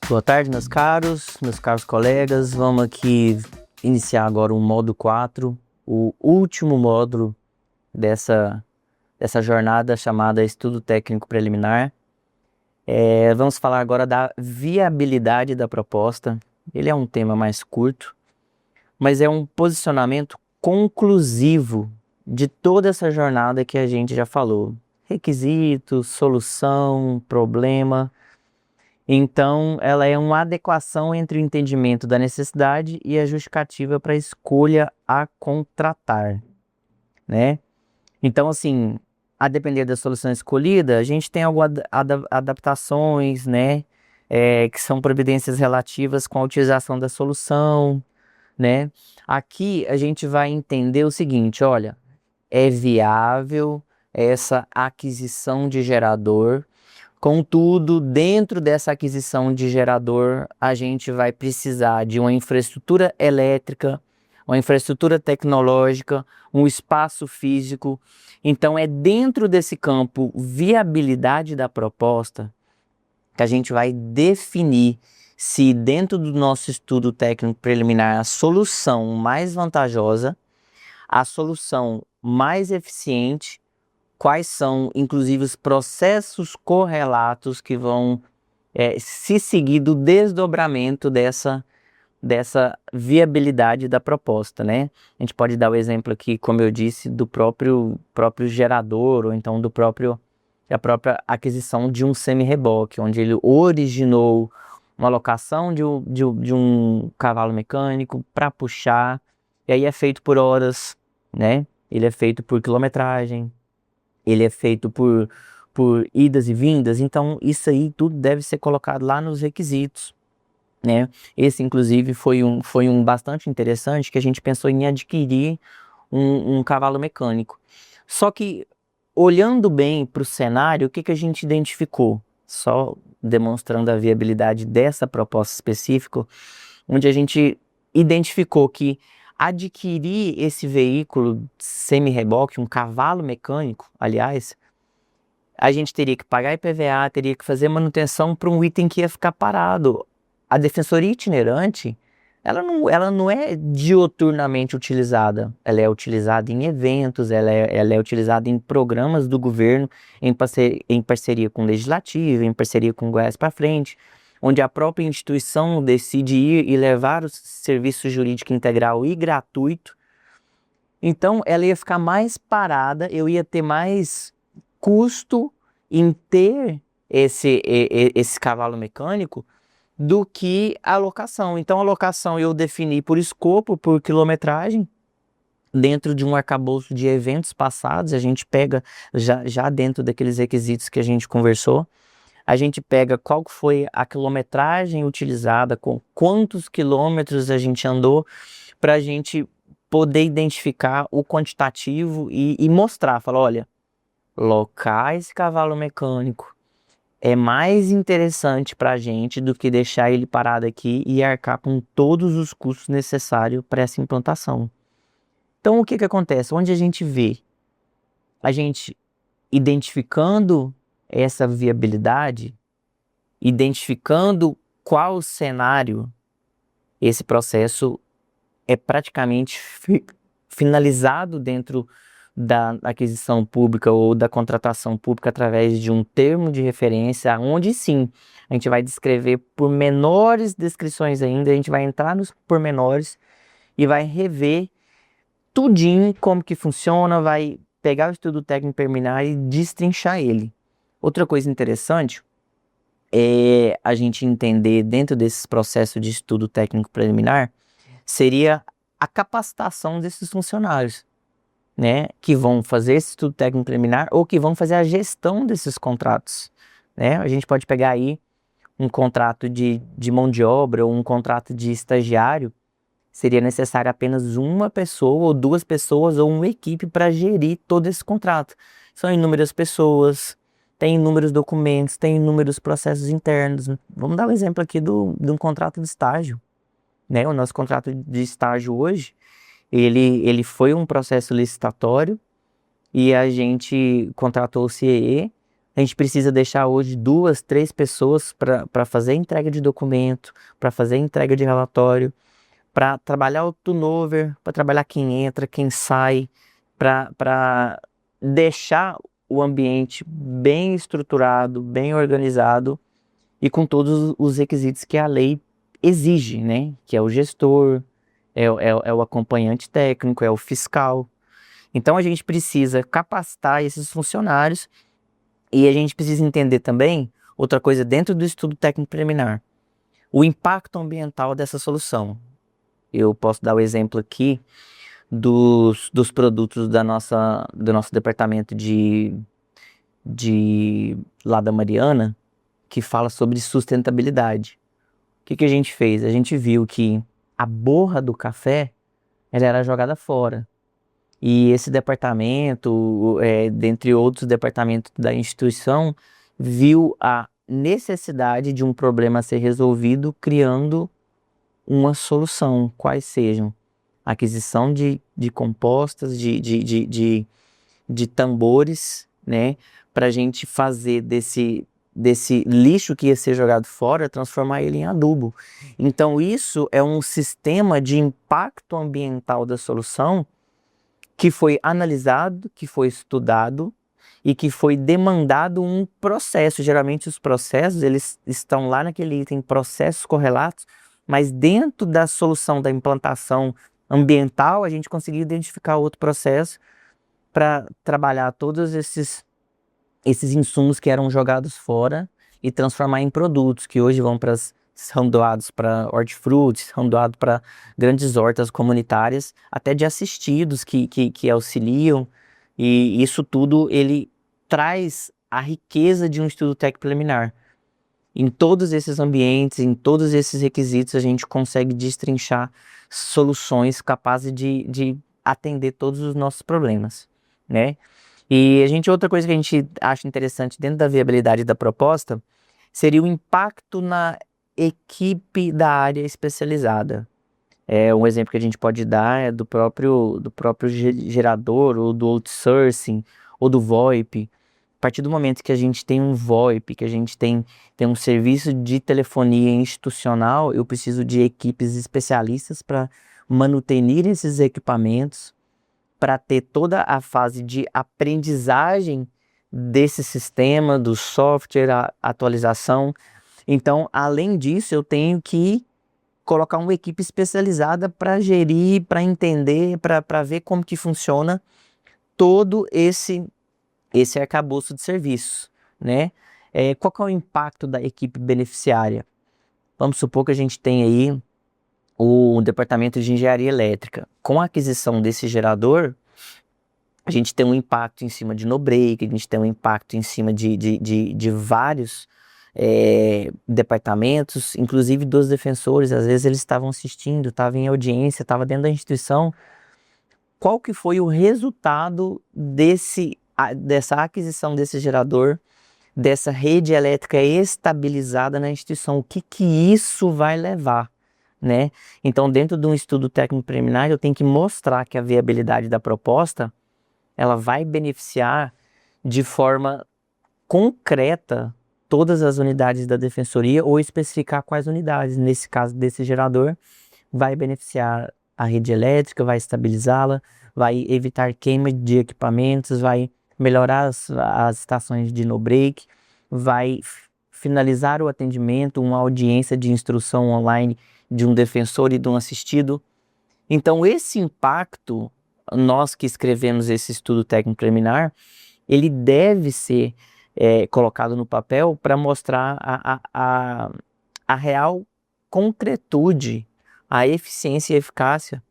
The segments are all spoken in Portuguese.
Boa tarde, meus caros colegas. Vamos aqui iniciar agora o módulo 4, o último módulo dessa jornada chamada Estudo Técnico Preliminar. Vamos falar agora da viabilidade da proposta. Ele é um tema mais curto, mas é um posicionamento conclusivo de toda essa jornada que a gente já falou. Requisito, solução, problema. Então, ela é uma adequação entre o entendimento da necessidade e a justificativa para a escolha a contratar, né? Então, assim, a depender da solução escolhida, a gente tem algumas adaptações, né? Que são providências relativas com a utilização da solução, né? Aqui a gente vai entender o seguinte, olha, é viável essa aquisição de gerador. Contudo, dentro dessa aquisição de gerador, a gente vai precisar de uma infraestrutura elétrica, uma infraestrutura tecnológica, um espaço físico. Então, é dentro desse campo viabilidade da proposta que a gente vai definir se dentro do nosso estudo técnico preliminar a solução mais vantajosa, a solução mais eficiente, quais são, inclusive, os processos correlatos que vão se seguir do desdobramento dessa viabilidade da proposta, né? A gente pode dar o exemplo aqui, como eu disse, do próprio gerador, ou então da própria aquisição de um semi-reboque, onde ele originou uma alocação de um cavalo mecânico para puxar, e aí é feito por horas, né? Ele é feito por quilometragem, ele é feito por idas e vindas, então isso aí tudo deve ser colocado lá nos requisitos, né? Esse, inclusive, foi um bastante interessante, que a gente pensou em adquirir um cavalo mecânico. Só que, olhando bem para o cenário, o que a gente identificou? Só demonstrando a viabilidade dessa proposta específica, onde a gente identificou que adquirir esse veículo semi-reboque, um cavalo mecânico, aliás, a gente teria que pagar IPVA, teria que fazer manutenção para um item que ia ficar parado. A defensoria itinerante, ela não é dioturnamente utilizada, ela é utilizada em eventos, ela é utilizada em programas do governo, em parceria com o legislativo, em parceria com o Goiás para Frente, onde a própria instituição decide ir e levar o serviço jurídico integral e gratuito. Então, ela ia ficar mais parada, eu ia ter mais custo em ter esse cavalo mecânico do que a locação. Então, a locação eu defini por escopo, por quilometragem, dentro de um arcabouço de eventos passados, a gente pega já dentro daqueles requisitos que a gente conversou, a gente pega qual foi a quilometragem utilizada, com quantos quilômetros a gente andou, para a gente poder identificar o quantitativo e mostrar, falar, olha, locar esse cavalo mecânico é mais interessante para a gente do que deixar ele parado aqui e arcar com todos os custos necessários para essa implantação. Então, o que acontece? Onde a gente vê? A gente identificando essa viabilidade, identificando qual cenário, esse processo é praticamente finalizado dentro da aquisição pública ou da contratação pública através de um termo de referência, onde sim, a gente vai descrever por menores descrições ainda, a gente vai entrar nos pormenores e vai rever tudinho como que funciona, vai pegar o estudo técnico preliminar e destrinchar ele. Outra coisa interessante é a gente entender dentro desses processos de estudo técnico preliminar seria a capacitação desses funcionários, né, que vão fazer esse estudo técnico preliminar ou que vão fazer a gestão desses contratos, né? A gente pode pegar aí um contrato de mão de obra ou um contrato de estagiário, seria necessário apenas uma pessoa ou duas pessoas ou uma equipe para gerir todo esse contrato. São inúmeras pessoas, tem inúmeros documentos, tem inúmeros processos internos. Vamos dar um exemplo aqui de um contrato de estágio, né? O nosso contrato de estágio hoje, ele foi um processo licitatório e a gente contratou o CIE A gente precisa deixar hoje 2, 3 pessoas para fazer a entrega de documento, para fazer a entrega de relatório, para trabalhar o turnover, para trabalhar quem entra, quem sai, para deixar o ambiente bem estruturado, bem organizado e com todos os requisitos que a lei exige, né? Que é o gestor, é o acompanhante técnico, é o fiscal. Então a gente precisa capacitar esses funcionários e a gente precisa entender também outra coisa dentro do estudo técnico preliminar, o impacto ambiental dessa solução. Eu posso dar o exemplo aqui dos produtos do nosso departamento de lá da Mariana, que fala sobre sustentabilidade. O que a gente fez? A gente viu que a borra do café ela era jogada fora. E esse departamento, dentre outros departamentos da instituição, viu a necessidade de um problema a ser resolvido, criando uma solução, quais sejam aquisição de compostas, de tambores, né, para a gente fazer desse lixo que ia ser jogado fora, transformar ele em adubo. Então isso é um sistema de impacto ambiental da solução que foi analisado, que foi estudado e que foi demandado um processo. Geralmente os processos, eles estão lá naquele item processos correlatos, mas dentro da solução da implantação ambiental, a gente conseguiu identificar outro processo para trabalhar todos esses insumos que eram jogados fora e transformar em produtos que hoje são doados para hortifrutis, são doados para grandes hortas comunitárias, até de assistidos que auxiliam, e isso tudo ele traz a riqueza de um estudo técnico preliminar. Em todos esses ambientes, em todos esses requisitos, a gente consegue destrinchar soluções capazes de atender todos os nossos problemas, né? E outra coisa que a gente acha interessante dentro da viabilidade da proposta seria o impacto na equipe da área especializada. Um exemplo que a gente pode dar é do próprio gerador, ou do outsourcing, ou do VoIP. A partir do momento que a gente tem um VoIP, que a gente tem um serviço de telefonia institucional, eu preciso de equipes especialistas para manutenir esses equipamentos, para ter toda a fase de aprendizagem desse sistema, do software, a atualização. Então, além disso, eu tenho que colocar uma equipe especializada para gerir, para entender, para ver como que funciona todo esse arcabouço de serviços, né? Qual que é o impacto da equipe beneficiária? Vamos supor que a gente tem aí o departamento de engenharia elétrica. Com a aquisição desse gerador, a gente tem um impacto em cima de no-break, a gente tem um impacto em cima de vários departamentos, inclusive dos defensores. Às vezes eles estavam assistindo, estavam em audiência, estavam dentro da instituição. Qual que foi o resultado dessa aquisição desse gerador, dessa rede elétrica estabilizada na instituição? O que isso vai levar, né? Então, dentro de um estudo técnico preliminar, eu tenho que mostrar que a viabilidade da proposta ela vai beneficiar de forma concreta todas as unidades da defensoria, ou especificar quais unidades. Nesse caso desse gerador, vai beneficiar a rede elétrica, vai estabilizá-la, vai evitar queima de equipamentos, vai melhorar as estações de no-break, vai finalizar o atendimento, uma audiência de instrução online de um defensor e de um assistido. Então, esse impacto, nós que escrevemos esse estudo técnico preliminar, ele deve ser colocado no papel para mostrar a real concretude, a eficiência e eficácia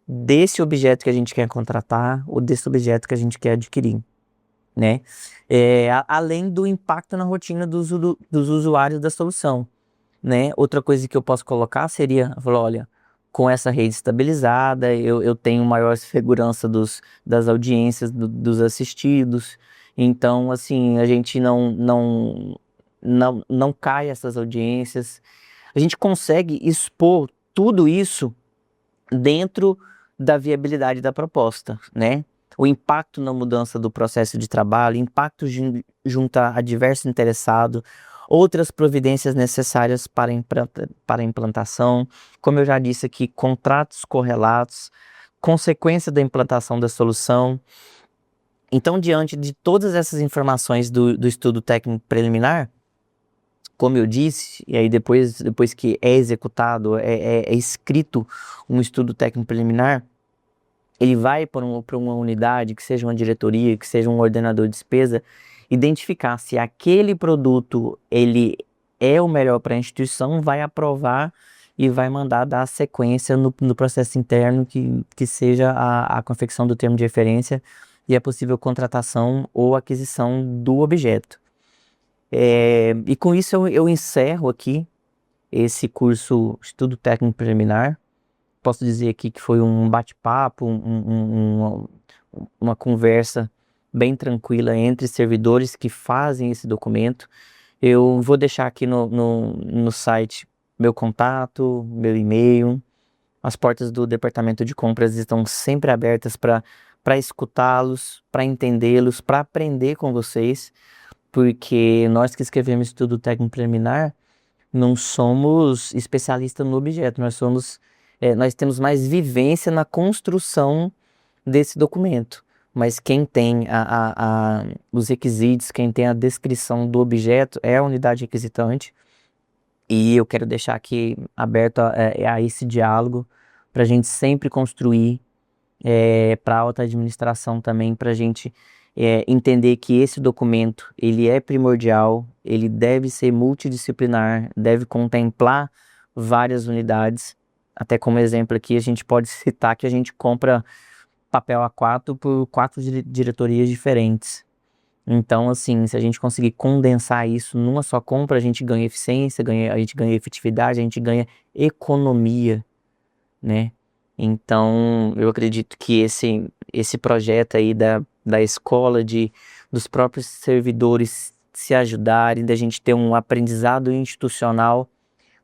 desse objeto que a gente quer contratar ou desse objeto que a gente quer adquirir, né? Além do impacto na rotina dos usuários da solução, né? Outra coisa que eu posso colocar seria, falar, olha, com essa rede estabilizada, eu tenho maior segurança das audiências, dos assistidos. Então, assim, a gente não cai essas audiências. A gente consegue expor tudo isso dentro da viabilidade da proposta, né? o impacto na mudança do processo de trabalho, impacto junto a diversos interessados, outras providências necessárias para a implantação, como eu já disse aqui, contratos correlatos, consequência da implantação da solução. Então, diante de todas essas informações do estudo técnico preliminar, como eu disse, e aí depois que é executado, é escrito um estudo técnico preliminar, ele vai para uma unidade, que seja uma diretoria, que seja um ordenador de despesa, identificar se aquele produto ele é o melhor para a instituição, vai aprovar e vai mandar dar sequência no processo interno que seja a confecção do termo de referência e a possível contratação ou aquisição do objeto. E com isso eu encerro aqui esse curso Estudo Técnico Preliminar. Posso dizer aqui que foi um bate-papo, uma conversa bem tranquila entre servidores que fazem esse documento. Eu vou deixar aqui no site meu contato, meu e-mail. As portas do departamento de compras estão sempre abertas para escutá-los, para entendê-los, para aprender com vocês, porque nós que escrevemos estudo técnico preliminar não somos especialistas no objeto, nós temos mais vivência na construção desse documento. Mas quem tem os requisitos, quem tem a descrição do objeto é a unidade requisitante. E eu quero deixar aqui aberto a esse diálogo para a gente sempre construir, para a alta administração também, para a gente entender que esse documento ele é primordial, ele deve ser multidisciplinar, deve contemplar várias unidades. Até como exemplo aqui, a gente pode citar que a gente compra papel A4 por 4 diretorias diferentes. Então, assim, se a gente conseguir condensar isso numa só compra, a gente ganha eficiência, a gente ganha efetividade, a gente ganha economia, né? Então, eu acredito que esse projeto aí da escola, dos próprios servidores se ajudarem, da gente ter um aprendizado institucional,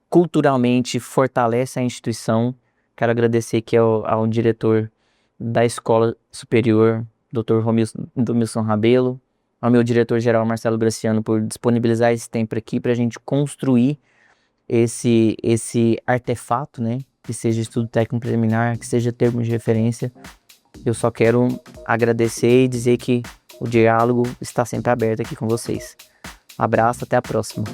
culturalmente fortalece a instituição. Quero agradecer aqui ao diretor da Escola Superior, Dr. Romilson Rabelo, ao meu diretor-geral Marcelo Graciano por disponibilizar esse tempo aqui para a gente construir esse artefato, né? Que seja estudo técnico preliminar, que seja termos de referência. Eu só quero agradecer e dizer que o diálogo está sempre aberto aqui com vocês. Abraço, até a próxima.